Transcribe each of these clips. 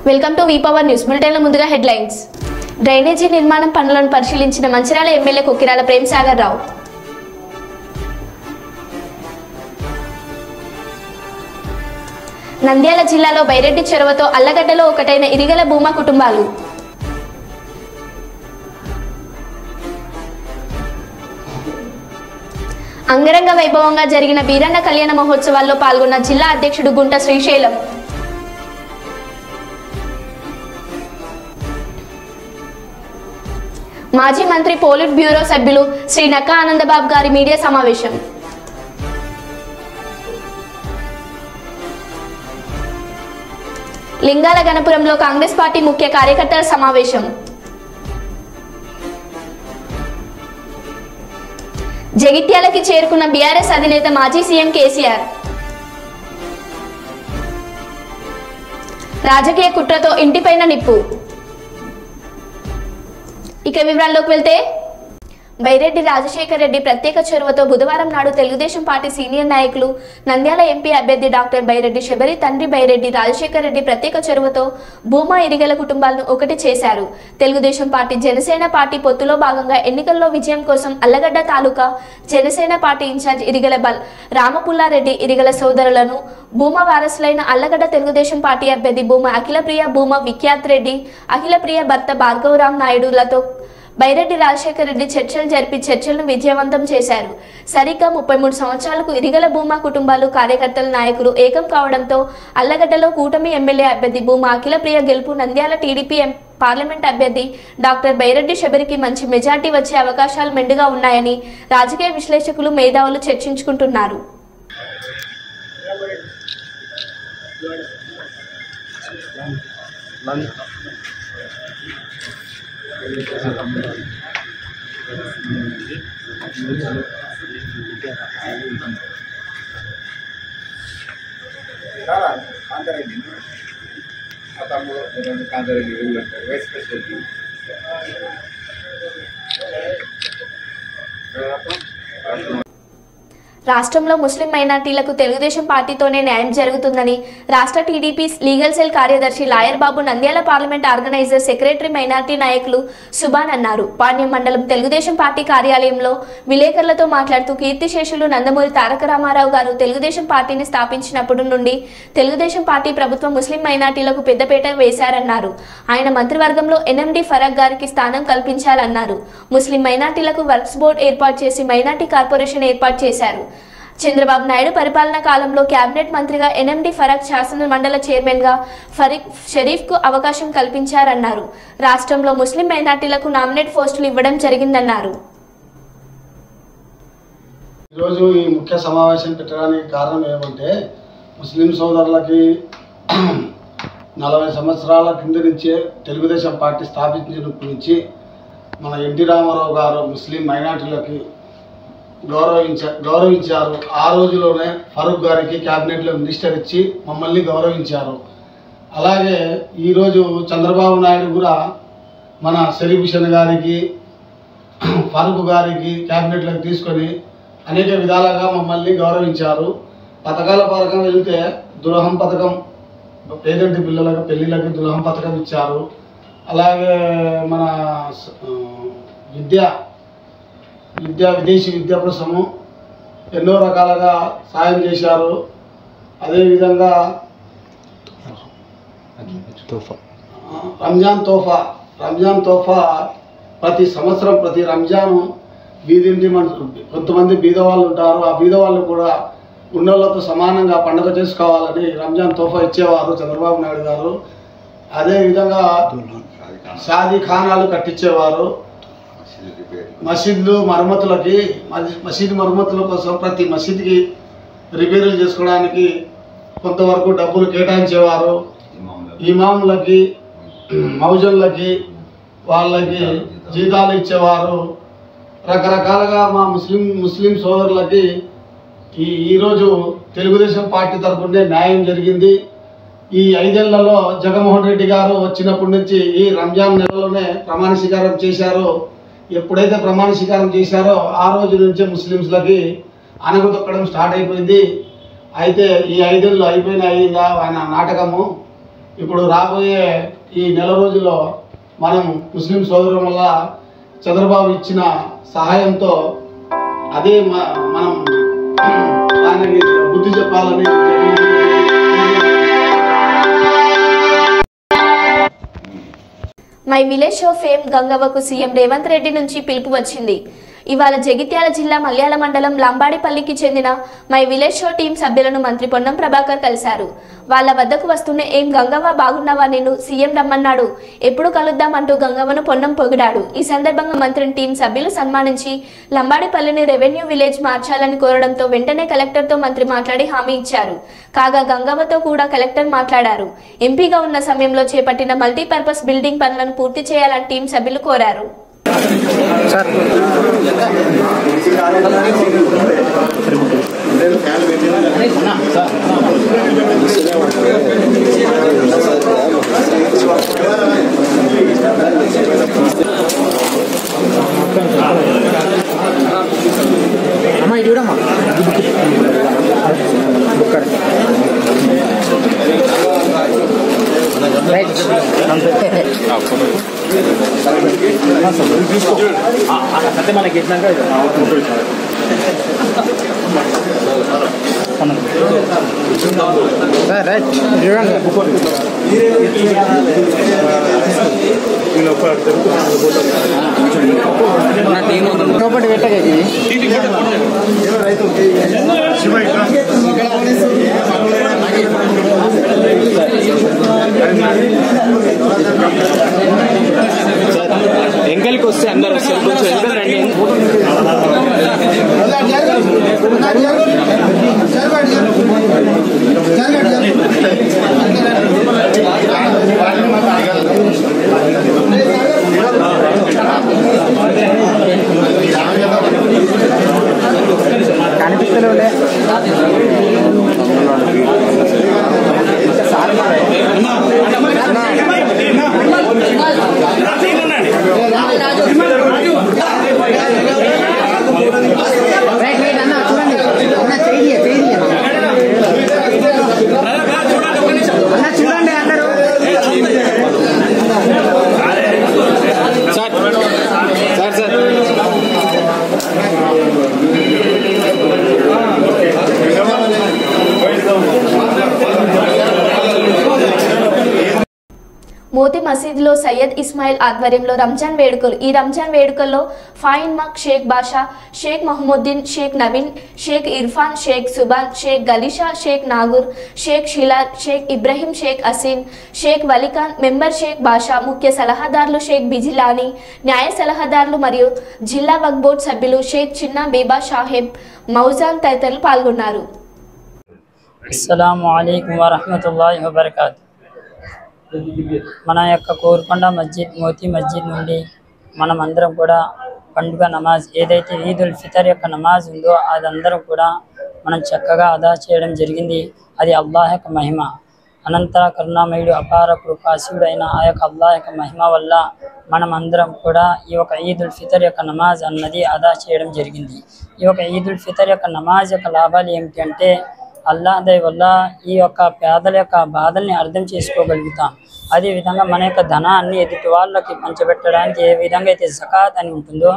Welcome to V power news bulletin. ముందుగా headlines. Drainage నిర్మాణం పనులను పరిశీలించిన మంచిర్యాల ఎమ్మెల్యే కొక్కిరాల ప్రేమసాగర్ రావు. నంద్యాల జిల్లాలో బైరెడ్డి చెరువుతో అల్లగడ్డలో ఒకటైన ఇరిగల భూమా కుటుంబాలు. అంగరంగ వైభవంగా జరిగిన బీరన్న కళ్యాణ మహోత్సవాల్లో పాల్గొన్న జిల్లా అధ్యక్షుడు గుంట శ్రీశైలం. మాజీ మంత్రి పోలిట్ బ్యూరో సభ్యులు శ్రీ నక్కా ఆనందబాబు గారి మీడియా సమావేశం. లింగాల గణపురంలో కాంగ్రెస్ పార్టీ ముఖ్య కార్యకర్తల సమావేశం. జగిత్యాలకి చేరుకున్న బీఆర్ఎస్ అధినేత మాజీ సీఎం కేసీఆర్. రాజకీయ కుట్రతో ఇంటిపైన నిప్పు. ఇక వివరాల్లోకి వెళ్తే, బైరెడ్డి రాజశేఖర్ రెడ్డి ప్రత్యేక చొరవతో బుధవారం నాడు తెలుగుదేశం పార్టీ సీనియర్ నాయకులు నంద్యాల ఎంపీ అభ్యర్థి డాక్టర్ బైరెడ్డి శబరి తండ్రి బైరెడ్డి రాజశేఖర్ రెడ్డి ప్రత్యేక చొరవతో భూమా ఇరిగల కుటుంబాలను ఒకటి చేశారు. తెలుగుదేశం పార్టీ జనసేన పార్టీ పొత్తులో భాగంగా ఎన్నికల్లో విజయం కోసం అల్లగడ్డ తాలూకా జనసేన పార్టీ ఇన్ఛార్జ్ ఇరిగల రామపుల్లారెడ్డి ఇరిగల సోదరులను భూమా వారసులైన అల్లగడ్డ తెలుగుదేశం పార్టీ అభ్యర్థి భూమా అఖిలప్రియ భూమా విఖ్యాత్ రెడ్డి అఖిలప్రియ భర్త భార్గవరామ్ నాయుడులతో బైరెడ్డి రాజశేఖర్ రెడ్డి చర్చలు జరిపి చర్చలను విజయవంతం చేశారు. సరిగ్గా 33 సంవత్సరాలకు ఇరిగల భూమా కుటుంబాలు కార్యకర్తల నాయకులు ఏకం కావడంతో అల్లగడ్డలో కూటమి ఎమ్మెల్యే అభ్యర్థి భూమా అఖిలప్రియ గెలుపు నంద్యాల టీడీపీ పార్లమెంట్ అభ్యర్థి డాక్టర్ బైరెడ్డి శబరికి మంచి మెజార్టీ వచ్చే అవకాశాలు మెండుగా ఉన్నాయని రాజకీయ విశ్లేషకులు మేధావులు చర్చించుకుంటున్నారు. రాష్ట్రంలో ముస్లిం మైనార్టీలకు తెలుగుదేశం పార్టీతోనే న్యాయం జరుగుతుందని రాష్ట్ర టీడీపీ లీగల్ సెల్ కార్యదర్శి lawyer Babu Nandyal parliament organiser secretary minority నాయకులు సుభాన్ అన్నారు. పాణ్యం మండలం తెలుగుదేశం పార్టీ కార్యాలయంలో విలేకరులతో మాట్లాడుతూ కీర్తిశేషులు నందమూరి తారక రామారావు గారు తెలుగుదేశం పార్టీని స్థాపించినప్పటి నుండి తెలుగుదేశం పార్టీ ప్రభుత్వం ముస్లిం మైనార్టీలకు పెద్దపీట వేశారన్నారు. ఆయన మంత్రివర్గంలో ఎన్ఎండి ఫరక్ గారికి స్థానం కల్పించాలన్నారు. ముస్లిం మైనార్టీలకు వర్క్స్ బోర్డు ఏర్పాటు చేసి మైనార్టీ కార్పొరేషన్ ఏర్పాటు చేశారు. చంద్రబాబు నాయుడు పరిపాలనా కాలంలో కేబినెట్ మంత్రిగా ఎన్ఎండి ఫరక్ శాసన మండల చైర్మన్ గా షరీఫ్ కు అవకాశం కల్పించారన్నారు. రాష్ట్రంలో ముస్లిం మైనార్టీలకు నామినేట్ పోస్టులు ఇవ్వడం జరిగిందన్నారు. ఈరోజు ఈ ముఖ్య సమావేశం పెట్టడానికి కారణం ఏమంటే, ముస్లిం సోదరులకి 40 సంవత్సరాల కింద నుంచే తెలుగుదేశం పార్టీ స్థాపించినప్పటి నుంచి మన ఎన్టీ రామారావు గారు ముస్లిం మైనార్టీలకి గౌరవించారు. ఆ రోజులోనే ఫరూక్ గారికి క్యాబినెట్లో మినిస్టర్ ఇచ్చి మమ్మల్ని గౌరవించారు. అలాగే ఈరోజు చంద్రబాబు నాయుడు కూడా మన సెలిబ్రేషన్ గారికి ఫరూక్ గారికి క్యాబినెట్లోకి తీసుకొని అనేక విధాలుగా మమ్మల్ని గౌరవించారు. పథకాల పథకం వెళితే దురహం పథకం, పేదంటి పిల్లలకు పెళ్ళిళ్ళకి దురహం పథకం ఇచ్చారు. అలాగే మన విదేశీ విద్య కోసము ఎన్నో రకాలుగా సాయం చేశారు. అదేవిధంగా రంజాన్ తోఫా ప్రతి సంవత్సరం ప్రతి రంజాను వీధింటి కొంతమంది బీదవాళ్ళు ఉంటారు. ఆ బీదవాళ్ళు కూడా ఉన్నోళ్ళతో సమానంగా పండుగ చేసుకోవాలని రంజాన్ తోఫా ఇచ్చేవారు చంద్రబాబు నాయుడు గారు. అదేవిధంగా షాదీ ఖానాలు కట్టించేవారు. మసీదులు మరమ్మతులకి మసీదు మరమ్మతుల కోసం ప్రతి మసీదుకి రిపేర్లు చేసుకోవడానికి కొంతవరకు డబ్బులు కేటాయించేవారు. ఇమాములకి మౌజన్లకి వాళ్ళకి జీతాలు ఇచ్చేవారు. రకరకాలుగా మా ముస్లిం సోదరులకి ఈరోజు తెలుగుదేశం పార్టీ తరఫునే న్యాయం జరిగింది. ఈ 5 ఏళ్లలో జగన్మోహన్ రెడ్డి గారు వచ్చినప్పటి నుంచి ఈ రంజాన్ నెలలోనే ప్రమాణ స్వీకారం చేశారు. ఎప్పుడైతే ప్రమాణ స్వీకారం చేశారో ఆ రోజు నుంచే ముస్లింస్లకి అనగదొక్కడం స్టార్ట్ అయిపోయింది. అయితే ఈ 5 ఏళ్ళు అయిపోయినాయి, ఆయన నాటకము ఇప్పుడు రాబోయే ఈ నెల రోజుల్లో మనం ముస్లిం సోదరుల వల్ల చంద్రబాబు ఇచ్చిన సహాయంతో అదే మనం ఆయనకి బుద్ధి చెప్పాలని మై విలేజ్ షో ఫేమ్ గంగవ్వకు సీఎం రేవంత్ రెడ్డి నుంచి పిలుపు వచ్చింది. ఇవాళ జగిత్యాల జిల్లా మల్యాల మండలం లంబాడిపల్లికి చెందిన మై విలేజ్ షో టీం సభ్యులను మంత్రి పొన్నం ప్రభాకర్ కలిశారు. వాళ్ళ వద్దకు వస్తూనే ఏం గంగవ్వ బాగున్నావా, నేను సీఎం రమ్మన్నాడు, ఎప్పుడు కలుద్దామంటూ గంగవ్వను పొన్నం పొగిడాడు. ఈ సందర్భంగా మంత్రిని టీం సభ్యులు సన్మానించి లంబాడిపల్లిని రెవెన్యూ విలేజ్ మార్చాలని కోరడంతో వెంటనే కలెక్టర్తో మంత్రి మాట్లాడి హామీ ఇచ్చారు. కాగా గంగవ్వతో కూడా కలెక్టర్ మాట్లాడారు. ఎంపీగా ఉన్న సమయంలో చేపట్టిన మల్టీపర్పస్ బిల్డింగ్ పనులను పూర్తి చేయాలని టీం సభ్యులు కోరారు. అమ్మా ఇది చూడమ్మా అంటే మనకి ఎట్లాగా రైట్ చూడండి లోపటి పెట్టగా ఎంకల్కి వస్తే అందరు వస్తారు, కొంచెం ఎంకల్ రండి. కనిపిస్తలే చూడండి అందరూ సార్ సార్ మోతి మసీదులో సయ్యద్ ఇస్మాయిల్ ఆధ్వర్యంలో రంజాన్ వేడుకలు. ఈ రంజాన్ వేడుకల్లో ఫాయిన్ మక్ షేక్ బాషా, షేక్ మహమ్ముద్దీన్, షేక్ నవీన్, షేక్ ఇర్ఫాన్, షేక్ సుబాన్, షేక్ గలీషా, షేక్ నాగూర్, షేక్ షిలార్, షేక్ ఇబ్రహీం, షేక్ అసీన్, షేక్ వలిఖాన్, మెంబర్ షేక్ బాషా, ముఖ్య సలహాదారులు షేక్ బిజిలానీ, న్యాయ సలహాదారులు మరియు జిల్లా వక్ఫ్ బోర్డు సభ్యులు షేక్ చిన్నా బేబా సాహెబ్ మౌజాన్ తదితరులు పాల్గొన్నారు. అస్సలాము అలైకుం వరహ్మతుల్లాహి వబరకాతు. మన యొక్క కోరుకొండ మస్జిద్ మోతీ మస్జిద్ నుండి మనం అందరం కూడా పండుగ నమాజ్ ఏదైతే ఈద్ ఉల్ ఫితర్ యొక్క నమాజ్ ఉందో అదందరం కూడా మనం చక్కగా అదా చేయడం జరిగింది. అది అల్లాహ్ యొక్క మహిమ, అనంతర కరుణామయుడు అపార కృపాశీయుడు అయిన ఆ యొక్క అల్లాహ్ యొక్క మహిమ వల్ల మనం అందరం కూడా ఈ యొక్క ఈద్ ఉల్ ఫితర్ యొక్క నమాజ్ అన్నది అదా చేయడం జరిగింది. ఈ యొక్క ఈద్ ఉల్ ఫితర్ యొక్క నమాజ్ యొక్క లాభాలు ఏమిటి అంటే అల్లాహ్ దయ వల్ల ఈ యొక్క పేదల యొక్క బాధల్ని అర్థం చేసుకోగలుగుతాం. అదేవిధంగా మన యొక్క ధనాన్ని ఎదుటి వాళ్ళకి పంచబెట్టడానికి ఏ విధంగా అయితే జకాత్ అని ఉంటుందో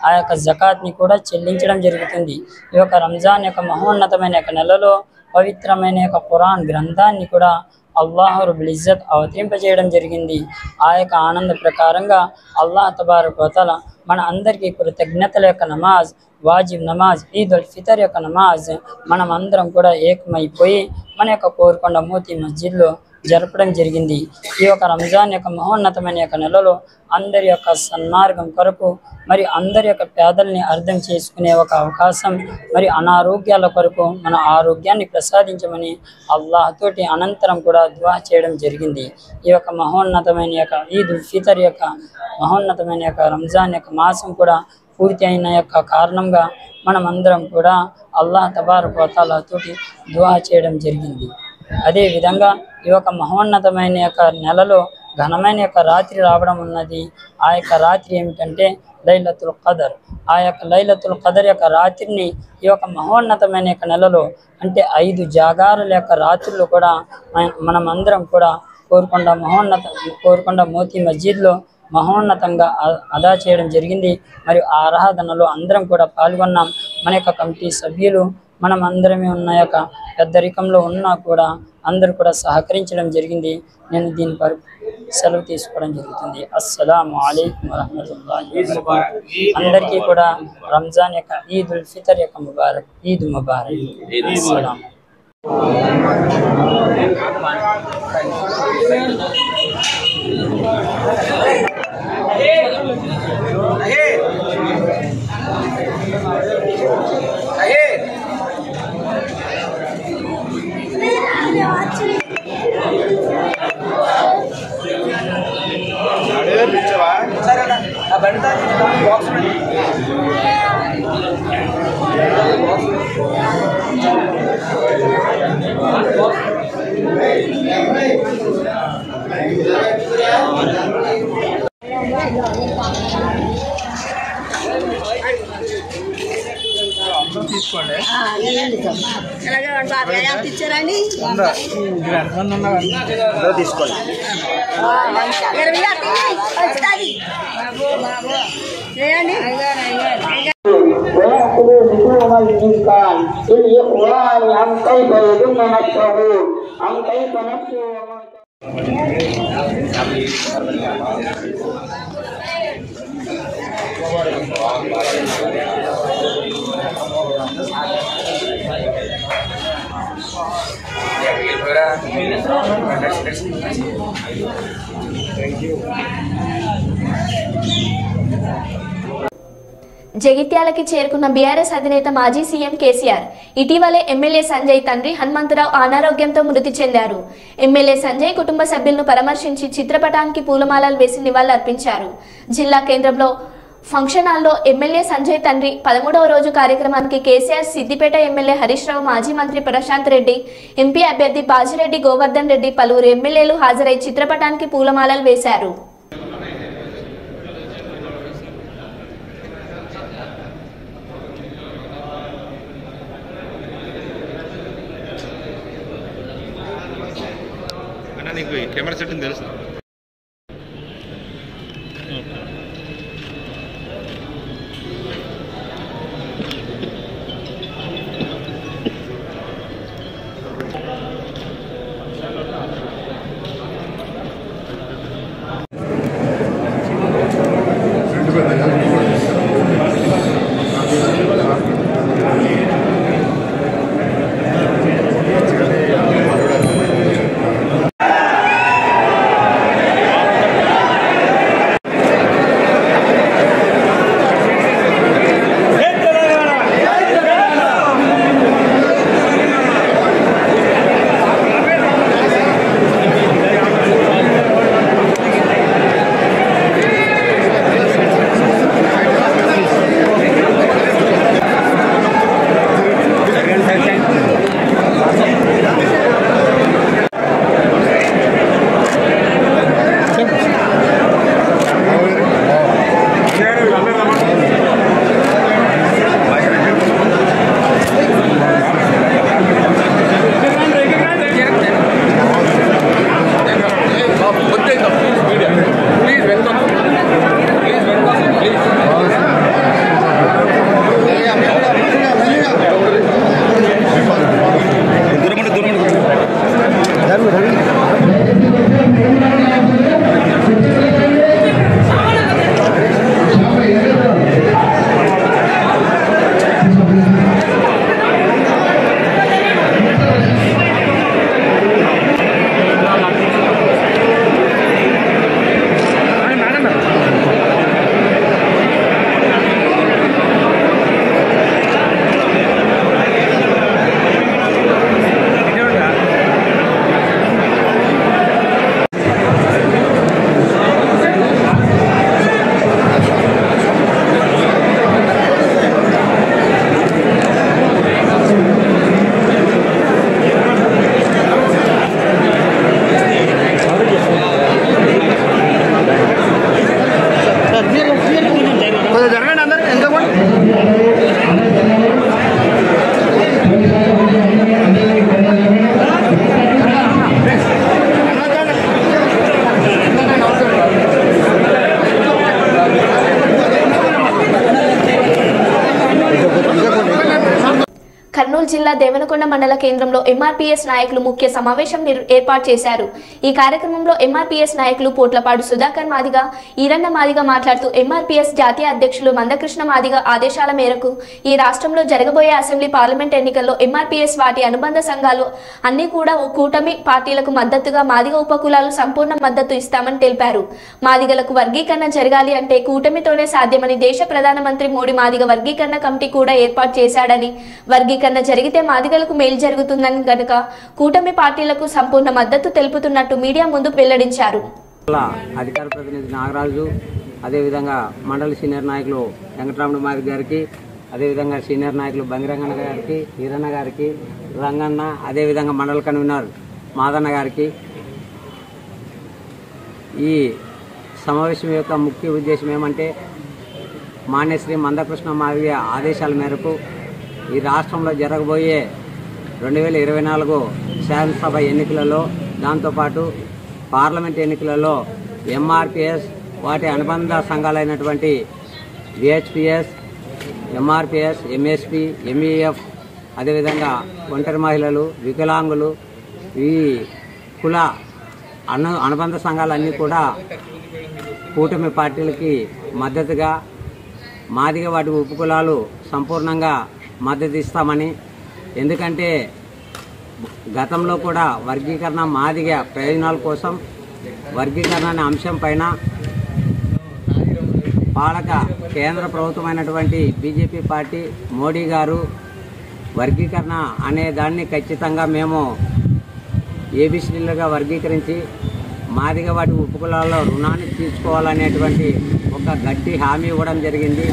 ఆ యొక్క జకాత్ని కూడా చెల్లించడం జరుగుతుంది. ఈ యొక్క రంజాన్ యొక్క మహోన్నతమైన యొక్క నెలలో పవిత్రమైన యొక్క ఖురాన్ గ్రంథాన్ని కూడా అల్లాహ్ రబ్బుల్ ఇజ్జత్ అవతరింపజేయడం జరిగింది. ఆ యొక్క ఆనంద ప్రకారంగా అల్లాహ్ తబారక వ తఆలా మన అందరికీ కృతజ్ఞతల యొక్క నమాజ్, వాజిబ్ నమాజ్, ఈద్ ఉల్ ఫితర్ యొక్క నమాజ్ మనం అందరం కూడా ఏకమైపోయి మన యొక్క కోరుకొండ మోతీ మస్జిద్లో జరపడం జరిగింది. ఈ యొక్క రంజాన్ యొక్క మహోన్నతమైన యొక్క నెలలో అందరి యొక్క సన్మార్గం కొరకు మరి అందరి యొక్క పేదల్ని అర్థం చేసుకునే ఒక అవకాశం, మరి అనారోగ్యాల కొరకు మన ఆరోగ్యాన్ని ప్రసాదించమని అల్లాహ్ తోటి అనంతరం కూడా దుఆ చేయడం జరిగింది. ఈ యొక్క మహోన్నతమైన యొక్క ఈద్ ఉల్ ఫితర్ యొక్క మహోన్నతమైన యొక్క రంజాన్ యొక్క మాసం కూడా పూర్తి అయిన యొక్క కారణంగా మనం అందరం కూడా అల్లాహ్ తబారక వ తఆలా తోటి దుఆ చేయడం జరిగింది. అదేవిధంగా ఈ యొక్క మహోన్నతమైన యొక్క నెలలో ఘనమైన యొక్క రాత్రి రావడం ఉన్నది. ఆ యొక్క రాత్రి ఏమిటంటే లైలతుల్ ఖదర్. ఆ యొక్క లైలతుల్ ఖదర్ యొక్క రాత్రిని ఈ యొక్క మహోన్నతమైన యొక్క నెలలో అంటే 5 జాగారాల యొక్క రాత్రులు కూడా మనం అందరం కూడా కోరుకొండ మోతీ మస్జిద్లో మహోన్నతంగా అదా చేయడం జరిగింది. మరియు ఆ ఆరాధనలో అందరం కూడా పాల్గొన్నాం. మన యొక్క కమిటీ సభ్యులు మనం అందరమే ఉన్న యొక్క పెద్దరికంలో ఉన్నా కూడా అందరూ కూడా సహకరించడం జరిగింది. నేను దీని సెలవు తీసుకోవడం జరుగుతుంది. అస్సలాము అలైకుం వరహ్మతుల్లాహి వబరకాతుహు. అందరికీ కూడా రంజాన్ యొక్క ఈద్ ఉల్ ఫితర్ యొక్క ముబారక్, ఈద్ ముబారక్. అస్సలాము. తీసుకోండి. జగిత్యాలకి చేరుకున్న బీఆర్ఎస్ అధినేత మాజీ సీఎం కేసీఆర్ ఇటీవలే ఎమ్మెల్యే సంజయ్ తండ్రి హనుమంతరావు అనారోగ్యంతో మృతి చెందారు. ఎమ్మెల్యే సంజయ్ కుటుంబ సభ్యులను పరామర్శించి చిత్రపటానికి పూలమాలలు వేసి నివాళులర్పించారు. జిల్లా కేంద్రంలో ఫంక్షన్ హాల్లో ఎమ్మెల్యే సంజయ్ తండ్రి 13వ రోజు కార్యక్రమానికి కేసీఆర్, సిద్దిపేట ఎమ్మెల్యే హరీష్ రావు, మాజీ మంత్రి ప్రశాంత్ రెడ్డి, ఎంపీ అభ్యర్థి బాజిరెడ్డి గోవర్ధన్ రెడ్డి, పలువురు ఎమ్మెల్యేలు హాజరై చిత్రపటానికి పూలమాలలు వేశారు. నీకు కెమెరా సెట్టింగ్ తెలుసు. జిల్లా దేవనకొండ మండల కేంద్రంలో ఎంఆర్పీఎస్ నాయకులు ముఖ్య సమావేశం ఏర్పాటు చేశారు. ఈ కార్యక్రమంలో ఎంఆర్పీఎస్ నాయకులు పోట్లపాడు సుధాకర్ మాదిగ, ఈరన్న మాదిగ మాట్లాడుతూ ఎంఆర్పీఎస్ జాతీయ అధ్యక్షులు మందకృష్ణ మాదిగ ఆదేశాల మేరకు ఈ రాష్ట్రంలో జరగబోయే అసెంబ్లీ పార్లమెంట్ ఎన్నికల్లో ఎంఆర్పీఎస్ వాటి అనుబంధ సంఘాలు అన్ని కూడా కూటమి పార్టీలకు మద్దతుగా మాదిగ ఉపకులాలు సంపూర్ణ మద్దతు ఇస్తామని తెలిపారు. మాదిగలకు వర్గీకరణ జరగాలి అంటే కూటమితోనే సాధ్యమని దేశ ప్రధానమంత్రి మోడీ మాదిగ వర్గీకరణ కమిటీ కూడా ఏర్పాటు చేశాడని, వర్గీకరణ జరిగితే మాదిగలకు మేలు జరుగుతుందని గనుక కూటమి పార్టీలకు సంపూర్ణ మద్దతు తెలుపుతున్నట్టు మీడియా ముందు వెల్లడించారు. అధికార ప్రతినిధి నాగరాజు, అదేవిధంగా మండల సీనియర్ నాయకులు వెంకటరమణ మాదిగ గారికి, అదేవిధంగా సీనియర్ నాయకులు బంగిరంగన్న గారికి, ఈరన్న గారికి, రంగన్న, అదేవిధంగా మండల కన్వీనర్ మాదన్న గారికి ఈ సమావేశం యొక్క ముఖ్య ఉద్దేశం ఏమంటే మాన్యశ్రీ మందకృష్ణ మాదిగ ఆదేశాల మేరకు ఈ రాష్ట్రంలో జరగబోయే 2024 శాసనసభ ఎన్నికలలో, దాంతోపాటు పార్లమెంట్ ఎన్నికలలో ఎంఆర్పీఎస్ వాటి అనుబంధ సంఘాలైనటువంటి విహెచ్పిఎస్, ఎంఆర్పీఎస్, ఎంఎస్పి, ఎంఈఎఫ్, అదేవిధంగా ఒంటరి మహిళలు, వికలాంగులు, ఈ కుల అనుబంధ సంఘాలన్నీ కూడా కూటమి పార్టీలకి మద్దతుగా మాదిగ వాటి ఉపకులాలు సంపూర్ణంగా మద్దతు ఇస్తామని, ఎందుకంటే గతంలో కూడా వర్గీకరణ మాదిగ ప్రయోజనాల కోసం వర్గీకరణ అనే అంశం పైన పాలక కేంద్ర ప్రభుత్వమైనటువంటి బీజేపీ పార్టీ మోడీ గారు వర్గీకరణ అనే దాన్ని ఖచ్చితంగా మేము ఏబిసిడీలుగా వర్గీకరించి మాదిగ వాటి ఉపకులాల్లో రుణాన్ని తీర్చుకోవాలనేటువంటి ఒక గట్టి హామీ ఇవ్వడం జరిగింది.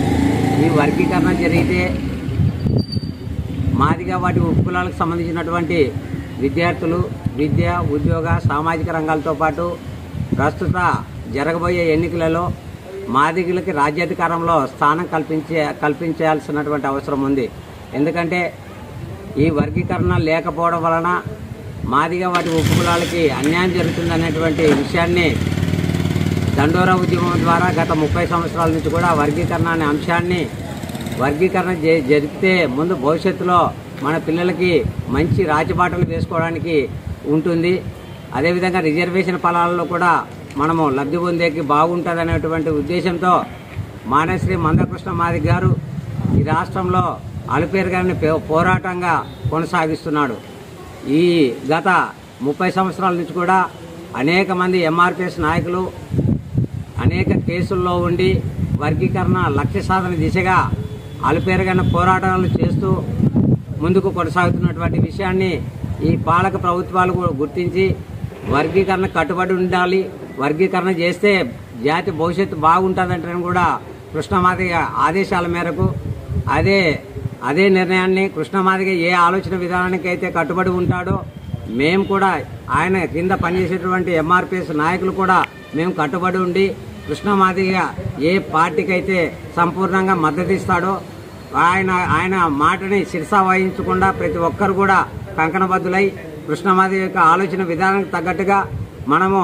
ఈ వర్గీకరణ జరిగితే మాదిగ వాటి ఉపకులాలకు సంబంధించినటువంటి విద్యార్థులు విద్య, ఉద్యోగ, సామాజిక రంగాలతో పాటు ప్రస్తుత జరగబోయే ఎన్నికలలో మాదిగలకి రాజ్యాధికారంలో స్థానం కల్పించాల్సినటువంటి అవసరం ఉంది. ఎందుకంటే ఈ వర్గీకరణ లేకపోవడం వలన మాదిగ వాటి ఉపకులాలకి అన్యాయం జరుగుతుందనేటువంటి విషయాన్ని దండోరా ఉద్యమం ద్వారా గత 30 సంవత్సరాల నుంచి కూడా వర్గీకరణ అనే అంశాన్ని వర్గీకరణ జరిగితే ముందు భవిష్యత్తులో మన పిల్లలకి మంచి రాజబాటలు వేసుకోవడానికి ఉంటుంది. అదేవిధంగా రిజర్వేషన్ ఫలాలలో కూడా మనము లబ్ధి పొందేకి బాగుంటుంది అనేటువంటి ఉద్దేశంతో మాన్యశ్రీ మందకృష్ణ మాదిగ గారు ఈ రాష్ట్రంలో అలుపేరుగానే పోరాటంగా కొనసాగిస్తున్నాడు. ఈ గత 30 సంవత్సరాల నుంచి కూడా అనేక మంది ఎంఆర్పీఎస్ నాయకులు అనేక కేసుల్లో ఉండి వర్గీకరణ లక్ష్య సాధన దిశగా అలుపేరుగానే పోరాటాలు చేస్తూ ముందుకు కొనసాగుతున్నటువంటి విషయాన్ని ఈ పాలక ప్రభుత్వాలు గుర్తించి వర్గీకరణ కట్టుబడి ఉండాలి, వర్గీకరణ చేస్తే జాతి భవిష్యత్తు బాగుంటుందంటే కూడా కృష్ణమాదిగ ఆదేశాల మేరకు అదే నిర్ణయాన్ని కృష్ణమాదిగ ఏ ఆలోచన విధానానికి అయితే కట్టుబడి ఉంటాడో మేము కూడా ఆయన కింద పనిచేసేటువంటి ఎంఆర్పీఎస్ నాయకులు కూడా మేము కట్టుబడి ఉండి కృష్ణమాదిగ ఏ పార్టీకి అయితే సంపూర్ణంగా మద్దతు ఇస్తాడో ఆయన మాటని శిరసా వహించకుండా ప్రతి ఒక్కరు కూడా కంకణబద్దులై కృష్ణమాదిగ యొక్క ఆలోచన విధానానికి తగ్గట్టుగా మనము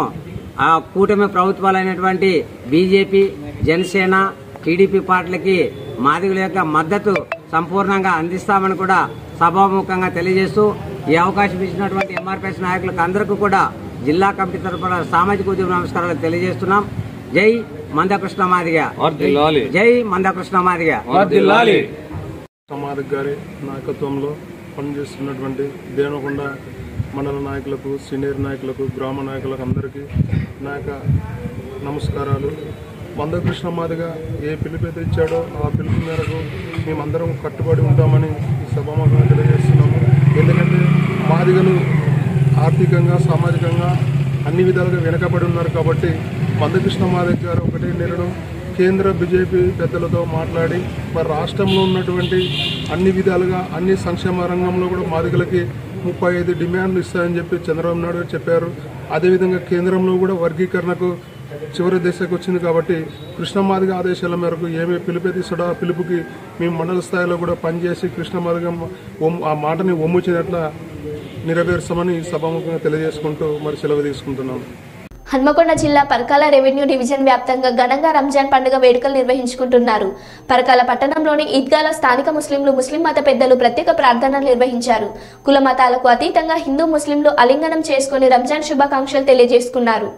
ఆ కూటమి ప్రభుత్వాలైనటువంటి బీజేపీ, జనసేన, టీడీపీ పార్టీలకి మాదిగల యొక్క మద్దతు సంపూర్ణంగా అందిస్తామని కూడా సభాముఖంగా తెలియజేస్తూ ఈ అవకాశం ఇచ్చినటువంటి ఎంఆర్పీఎస్ నాయకులకు అందరికీ కూడా జిల్లా కమిటీ తరఫున సామాజిక ఉద్యమ నమస్కారాలు తెలియజేస్తున్నాం. జై మందకృష్ణ మాదిగ, జై మందకృష్ణ మాదిగ. మాదిగ గారి నాయకత్వంలో పనిచేస్తున్నటువంటి దేవనకొండ మండల నాయకులకు, సీనియర్ నాయకులకు, గ్రామ నాయకులకు అందరికీ నా యొక్క నమస్కారాలు. మందకృష్ణ మాదిగ ఏ పిలుపు ఇచ్చాడో ఆ పిలుపు మేరకు మేమందరం కట్టుబడి ఉంటామని ఈ సభాముఖంగా తెలియజేస్తున్నాము. ఎందుకంటే మాదిగలు ఆర్థికంగా, సామాజికంగా అన్ని విధాలుగా వెనకబడి ఉన్నారు కాబట్టి మందకృష్ణ మాదిగ గారు ఒకటే నిర్ణయం కేంద్ర బీజేపీ పెద్దలతో మాట్లాడి మరి రాష్ట్రంలో ఉన్నటువంటి అన్ని విధాలుగా అన్ని సంక్షేమ రంగంలో కూడా మాదిగలకి 35 డిమాండ్లు ఇస్తాయని చెప్పి చంద్రబాబు నాయుడు గారు చెప్పారు. అదేవిధంగా కేంద్రంలో కూడా వర్గీకరణకు చివరి దశకు వచ్చింది కాబట్టి కృష్ణమాదిగ ఆదేశాల మేరకు ఏమి పిలుపుతిస్తాడో ఆ పిలుపుకి మేము మండల స్థాయిలో కూడా పనిచేసి కృష్ణమాదిగ ఆ మాటని ఒమ్ముచినట్ల నెరవేర్చమని సభాముఖంగా తెలియజేసుకుంటూ మరి సెలవు తీసుకుంటున్నాం. హన్మకొండ జిల్లా పరకాల రెవెన్యూ డివిజన్ వ్యాప్తంగా ఘనంగా రంజాన్ పండుగ వేడుకలు నిర్వహించుకుంటున్నారు. పరకాల పట్టణంలోని ఈద్గాలో స్థానిక ముస్లిం మత పెద్దలు ప్రత్యేక ప్రార్థనలు నిర్వహించారు. కుల మతాలకు అతీతంగా హిందూ ముస్లింలు అలింగనం చేసుకుని రంజాన్ శుభాకాంక్షలు తెలియజేసుకున్నారు.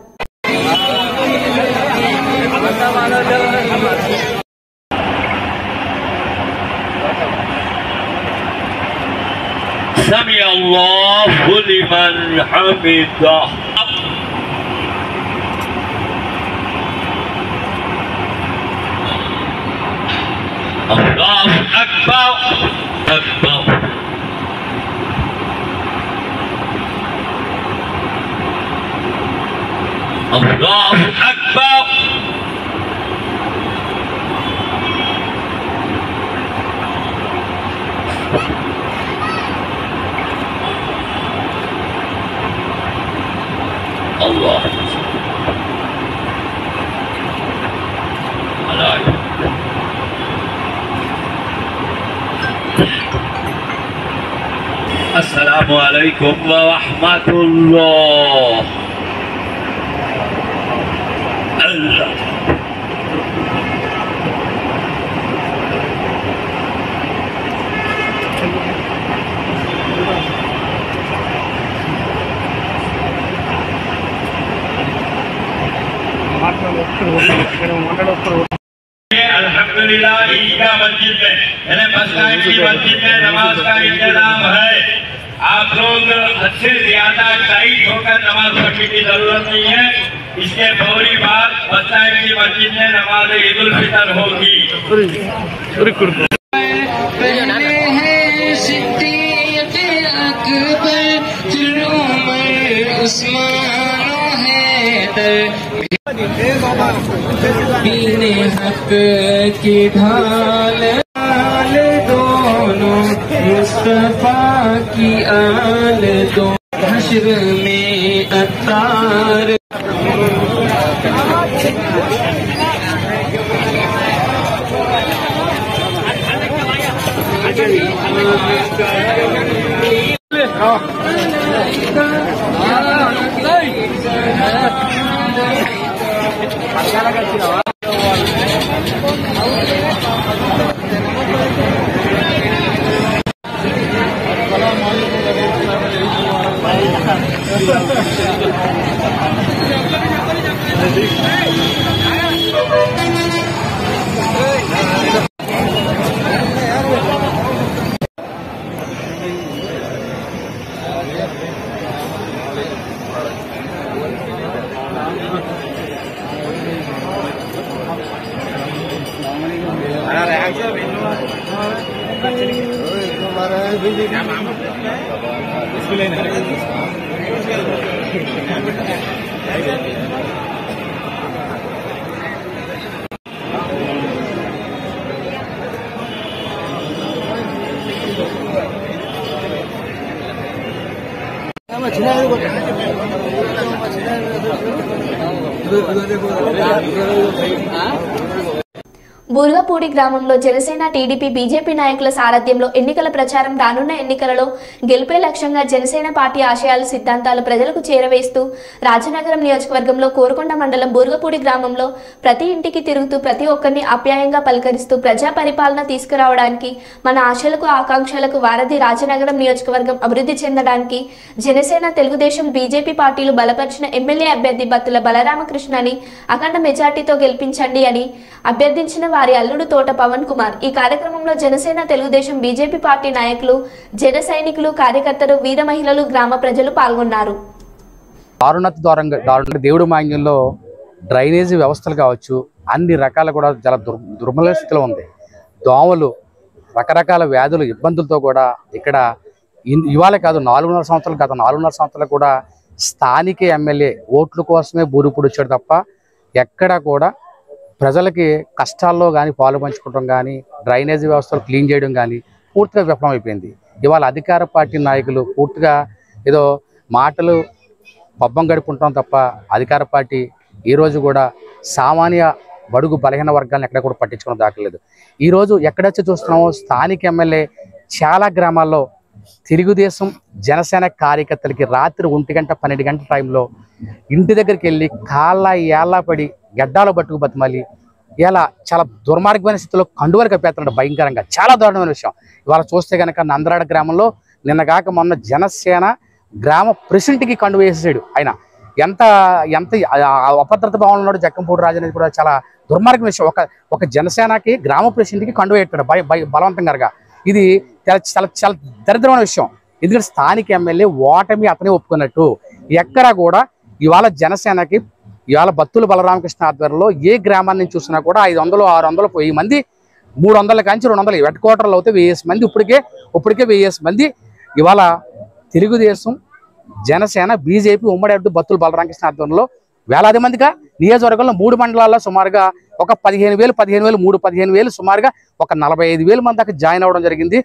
سمع الله لمن حمده الله أكبر أكبر الله أكبر الله السلام عليكم ورحمة الله. अल्हम्दुलिल्लाह ईदगाह मस्जिद में यानी मस्जिद की मस्जिद में नमाज का इंतजाम है। आप लोग अच्छे ज्यादा टाइट होकर नमाज पढ़ने की जरूरत नहीं है। इसके फौरी बाद मस्जिद की मस्जिद में नमाज ईद उल फितर होगी। पीने हक की ढाल दोनों मुस्तफा की आल दो हश्र में अतार బూర్గపూడి గ్రామంలో జనసేన టీడీపీ బీజేపీ నాయకుల సారథ్యంలో ఎన్నికల ప్రచారం రానున్న ఎన్నికలలో గెలుపే లక్ష్యంగా జనసేన పార్టీ ఆశయాలు సిద్ధాంతాలు ప్రజలకు చేరవేస్తూ రాజనగరం నియోజకవర్గంలో కోరుకొండ మండలం బూర్గపూడి గ్రామంలో ప్రతి ఇంటికి తిరుగుతూ ప్రతి ఒక్కరిని ఆప్యాయంగా పలకరిస్తూ ప్రజా పరిపాలన తీసుకురావడానికి మన ఆశలకు ఆకాంక్షలకు వారధి రాజనగరం నియోజకవర్గం అభివృద్ధి చెందడానికి జనసేన తెలుగుదేశం బీజేపీ పార్టీలు బలపరిచిన ఎమ్మెల్యే అభ్యర్థి బత్తుల బలరామకృష్ణని అఖండ మెజార్టీతో గెలిపించండి అని అభ్యర్థించిన వారి అల్లుడు తోట పవన్ కుమార్. ఈ కార్యక్రమంలో జనసేన తెలుగుదేశం బీజేపీ పార్టీ నాయకులు జన సైనికులు కార్యకర్తలు వీర మహిళలు గ్రామ ప్రజలు పాల్గొన్నారు. దేవుడు మాన్యంలో డ్రైనేజీ వ్యవస్థలు కావచ్చు అన్ని రకాల కూడా చాలా దుర్బల స్థితిలో ఉంది. దోమలు రకరకాల వ్యాధులు ఇబ్బందులతో కూడా ఇక్కడ ఇవాళ కాదు 4.5 సంవత్సరాలు గత 4.5 సంవత్సరాలు కూడా స్థానిక ఎమ్మెల్యే ఓట్ల కోసమే బూరుపుడు వచ్చాడు తప్ప ఎక్కడ కూడా ప్రజలకి కష్టాల్లో కానీ పాలు పంచుకోవడం కానీ డ్రైనేజీ వ్యవస్థలు క్లీన్ చేయడం కానీ పూర్తిగా విఫలమైపోయింది. ఇవాళ అధికార పార్టీ నాయకులు పూర్తిగా ఏదో మాటలు పబ్బం గడుపుకుంటాం తప్ప అధికార పార్టీ ఈరోజు కూడా సామాన్య బడుగు బలహీన వర్గాలను ఎక్కడ కూడా పట్టించుకోవడం దాఖలేదు. ఈరోజు ఎక్కడొచ్చి చూస్తున్నామో స్థానిక ఎమ్మెల్యే చాలా గ్రామాల్లో తెలుగుదేశం జనసేన కార్యకర్తలకి రాత్రి 1 గంట 12 గంటల టైంలో ఇంటి దగ్గరికి వెళ్ళి కాళ్ళ ఏళ్ళ పడి గడ్డాలు పట్టుకు బతిమాలి ఇలా చాలా దుర్మార్గమైన స్థితిలో కండువలు కప్పేస్తున్నాడు భయంకరంగా. చాలా దారుణమైన విషయం. ఇవాళ చూస్తే కనుక నందరాడ గ్రామంలో నిన్నగాక మొన్న జనసేన గ్రామ ప్రెసిడెంట్కి కండువ వేసేసాడు ఆయన. ఎంత ఎంత అభద్రత భావనలో ఉన్నాడు జక్కంపూడి రాజు అనేది కూడా చాలా దుర్మార్గం విషయం. ఒక జనసేనకి గ్రామ ప్రెసిడెంట్కి కండువ పెట్టాడు బలవంతంగా. ఇది చాలా చాలా దరిద్రమైన విషయం. ఎందుకంటే స్థానిక ఎమ్మెల్యే ఓటమి అతనే ఒప్పుకున్నట్టు. ఎక్కడా కూడా ఇవాళ జనసేనకి ఇవాళ బత్తుల బలరామకృష్ణ ఆధ్వర్యంలో ఏ గ్రామాన్ని చూసినా కూడా 500, 600, 1000 మంది, 300 కాంచి 200 హెడ్ క్వార్టర్లు అవుతే 1000 మంది, ఇప్పటికే 1000 మంది ఇవాళ తెలుగుదేశం జనసేన బీజేపీ ఉమ్మడి అడ్డు బత్తుల బలరామకృష్ణ ఆధ్వర్యంలో వేలాది మందిగా నియోజకవర్గంలో 3 మండలాల్లో సుమారుగా ఒక 15,000 సుమారుగా ఒక 45,000 మంది దాకా జాయిన్ అవ్వడం జరిగింది.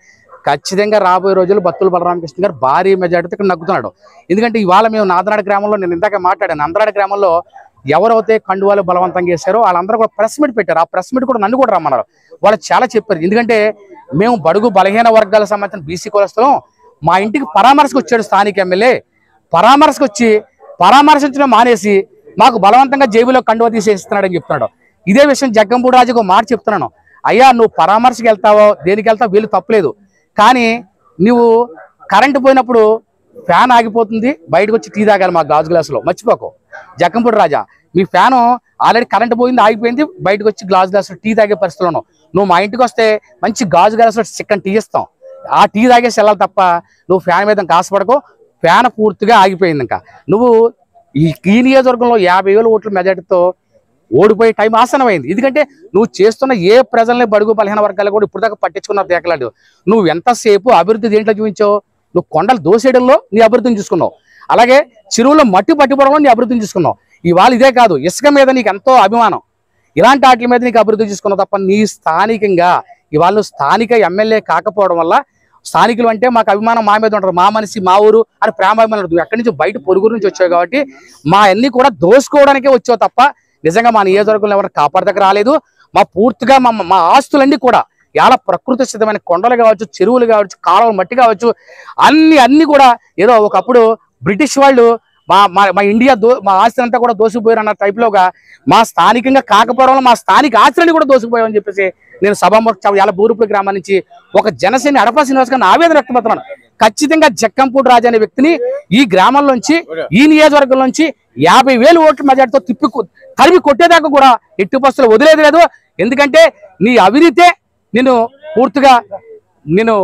ఖచ్చితంగా రాబోయే రోజులు బత్తుల బలరామకృష్ణ గారు భారీ మెజార్టీతో ఇక్కడ నగ్గుతున్నాడు. ఎందుకంటే ఇవాళ మేము నాదనాడ గ్రామంలో, నేను ఇందాక మాట్లాడాను, నాదనాడ గ్రామంలో ఎవరైతే కండువాలు బలవంతంగా చేశారో వాళ్ళందరూ కూడా ప్రెస్ మీట్ పెట్టారు. ఆ ప్రెస్ మీట్ కూడా నన్ను కూడా రమ్మన్నారు. వాళ్ళు చాలా చెప్పారు. ఎందుకంటే మేము బడుగు బలహీన వర్గాలకు సంబంధించిన బీసీ కులస్తులం, మా ఇంటికి పరామర్శకు వచ్చాడు స్థానిక ఎమ్మెల్యే. పరామర్శకు వచ్చి పరామర్శించడం మానేసి మాకు బలవంతంగా జేబులో కండువ తీసేస్తున్నాడని చెప్తున్నాడు. ఇదే విషయం జగ్గంపూడి రాజుకు మాట చెప్తున్నాను. అయ్యా నువ్వు పరామర్శకు వెళ్తావో దేనికి వెళ్తావో వీళ్ళు తప్పలేదు, కానీ నువ్వు కరెంటు పోయినప్పుడు ఫ్యాన్ ఆగిపోతుంది, బయటకు వచ్చి టీ తాగాలి మా గాజు గ్లాసులో, మర్చిపోకు. జగ్గంపూడి రాజా మీ ఫ్యాను ఆల్రెడీ కరెంటు పోయింది, ఆగిపోయింది, బయటకు వచ్చి గాజు గ్లాసులో టీ తాగే పరిస్థితిలో ఉన్నావు. నువ్వు మా ఇంటికి వస్తే మంచి గాజు గ్లాసులో చికెన్ టీ ఇస్తాం, ఆ టీ తాగేసి వెళ్ళాలి తప్ప నువ్వు ఫ్యాన్ మీద కాసపడకు. ఫ్యాన్ పూర్తిగా ఆగిపోయింది. ఇంకా నువ్వు ఈ నియోజకవర్గంలో 50,000 ఓట్ల మెజార్టీతో ఓడిపోయే టైం ఆసనమైంది. ఎందుకంటే నువ్వు చేస్తున్న ఏ ప్రజల్ని బడుగు బలహీన వర్గాలు కూడా ఇప్పుడు దాకా పట్టించుకున్న తేకలాడు. నువ్వు ఎంతసేపు అభివృద్ధి దేంట్లో చూపించావు? నువ్వు కొండలు దోసేయడంలో నీ అభివృద్ధిని చూసుకున్నావు, అలాగే చెరువులో మట్టి పట్టిపోవడంలో నీ అభివృద్ధిని చూసుకున్నావు. ఇవాళ ఇదే కాదు, ఇసుక మీద నీకు ఎంతో అభిమానం, ఇలాంటి వాటి మీద నీకు అభివృద్ధి చూసుకున్నావు తప్ప నీ స్థానికంగా ఇవాళ స్థానిక ఎమ్మెల్యే కాకపోవడం వల్ల స్థానికులు అంటే మాకు అభిమానం మా మీద ఉంటారు, మా మనిషి మా ఊరు అని ప్రేమాభిమానం. నువ్వు ఎక్కడి నుంచి బయట పొరుగురు నుంచి వచ్చావు కాబట్టి మా అన్ని కూడా దోసుకోవడానికే వచ్చావు తప్ప నిజంగా మా నియోజకవర్గంలో ఎవరు కాపాడదగ్గర రాలేదు. మా పూర్తిగా మా ఆస్తులన్నీ కూడా ఎలా ప్రకృతి సిద్ధమైన కొండలు కావచ్చు, చెరువులు కావచ్చు, కాలువలు మట్టి కావచ్చు, అన్ని కూడా ఏదో ఒకప్పుడు బ్రిటిష్ వాళ్ళు మా ఇండియా మా ఆస్తి అంతా కూడా దోసుకుపోయారు అన్న టైప్లోగా మా స్థానికంగా కాకపోవడంలో మా స్థానిక ఆస్తులన్నీ కూడా దోసుకుపోయామని చెప్పేసి నేను సభ బూరుపూడి గ్రామం నుంచి ఒక జనసేన అడపా శ్రీనివాస్ గారిని ఆవేదన వ్యక్తపడుతున్నాను. ఖచ్చితంగా జక్కంపూడి రాజు అనే వ్యక్తిని ఈ గ్రామంలోంచి ఈ నియోజకవర్గంలోంచి 50,000 ఓట్ల మెజార్టీతో తరిమి కొట్టేదాకా కూడా ఎట్టి పరిస్థితులు వదిలేదు లేదు. ఎందుకంటే నీ అవినీతే నేను పూర్తిగా నేను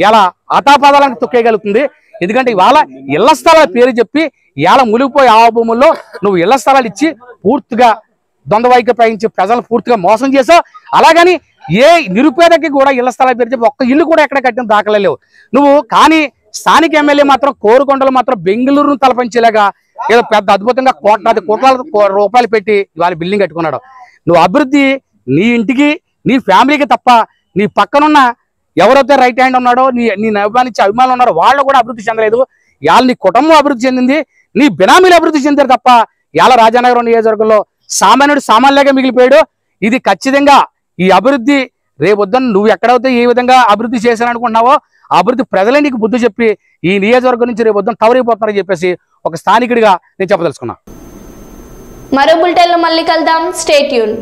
ఎలా ఆతాపాదాలను తొక్కేయగలుగుతుంది. ఎందుకంటే ఇవాళ ఇళ్ల స్థలాల పేరు చెప్పి ఇవాళ మునిగిపోయి ఆ భూముల్లో నువ్వు ఇళ్ల స్థలాలు ఇచ్చి పూర్తిగా దొందవైకి ప్రయోగించి ప్రజలు పూర్తిగా మోసం చేసావు. అలాగని ఏ నిరుపేదకి కూడా ఇళ్ల స్థలాల పేరు చెప్పి ఒక్క ఇల్లు కూడా ఎక్కడ కట్టిన దాఖలే లేవు నువ్వు. కానీ స్థానిక ఎమ్మెల్యే మాత్రం కోరుకొండలు మాత్రం బెంగళూరును తలపించేలాగా ఏదో పెద్ద అద్భుతంగా కోట్ల రూపాయలు పెట్టి ఇవాళ బిల్డింగ్ కట్టుకున్నాడు. నువ్వు అభివృద్ధి నీ ఇంటికి నీ ఫ్యామిలీకి తప్ప నీ పక్కనున్న ఎవరైతే రైట్ హ్యాండ్ ఉన్నాడో నీ అభిమానించే అభిమానులు ఉన్నారో వాళ్ళు కూడా అభివృద్ధి చెందలేదు. ఇవాళ నీ కుటుంబం అభివృద్ధి చెందింది, నీ బినామీలు అభివృద్ధి చెందారు తప్ప ఇవాళ రాజానగరం నియోజకవర్గంలో సామాన్యుడు సామాన్యులుగా మిగిలిపోయాడు. ఇది ఖచ్చితంగా ఈ అభివృద్ధి రేపొద్దున నువ్వు ఎక్కడైతే ఏ విధంగా అభివృద్ధి చేశాననుకుంటున్నావో అభివృద్ధి ప్రజలే నీకు బుద్ధి చెప్పి ఈ నియోజకవర్గం నుంచి రేపొద్దున తవరైపోతున్నారని చెప్పేసి ఒక స్థానికుడిగా నేను చెప్పదలుచుకున్నా. మరో బులెటిన్లో మళ్ళీ కలుద్దాం. Stay tune.